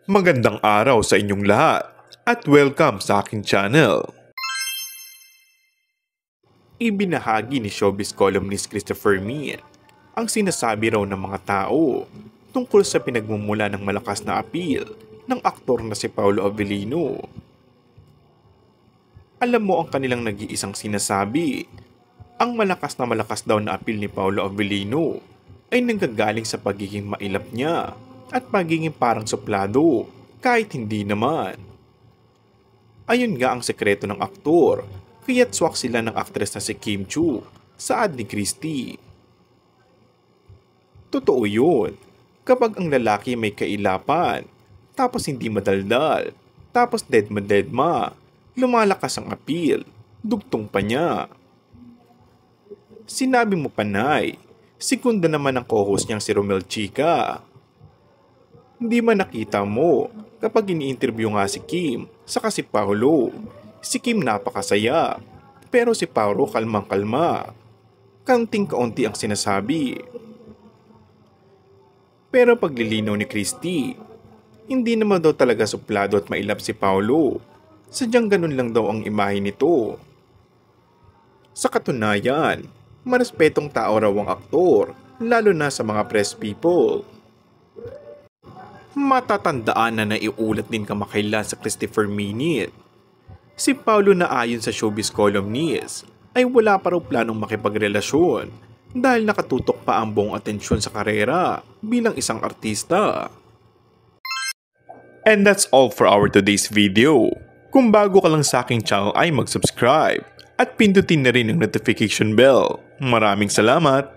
Magandang araw sa inyong lahat at welcome sa aking channel. Ibinahagi ni showbiz columnist Christopher Min ang sinasabi raw ng mga tao tungkol sa pinagmumula ng malakas na appeal ng aktor na si Paolo Avellino. Alam mo ang kanilang nag-iisang sinasabi, ang malakas daw na appeal ni Paolo Avellino ay nanggagaling sa pagiging mailap niya at pagiging parang suplado kahit hindi naman. Ayun nga ang sekreto ng aktor, kaya't swak sila ng aktres na si Kim Chiu sa ad ni Christie. Totoo yun, kapag ang lalaki may kailapan, tapos hindi madaldal, tapos deadma, lumalakas ang appeal, dugtong pa niya. Sinabi mo panay, sekunda naman ang co-host niyang si Romel Chica. Hindi man nakita mo kapag ini-interview nga si Kim saka si Paolo. Si Kim napakasaya, pero si Paolo kalmang-kalma. Kaunting-kaunti ang sinasabi. Pero paglilinaw ni Christie, hindi naman daw talaga suplado at mailap si Paolo. Sadyang ganun lang daw ang imahe nito. Sa katunayan, marespetong tao raw ang aktor, lalo na sa mga press people. Matatandaan na naiulat din kamakailan sa Christopher Minute. Si Paolo na ayon sa showbiz columnist ay wala pa raw planong makipagrelasyon dahil nakatutok pa ang buong atensyon sa karera bilang isang artista. And that's all for our today's video. Kung bago ka lang sa aking channel ay mag-subscribe at pindutin na rin ang notification bell. Maraming salamat!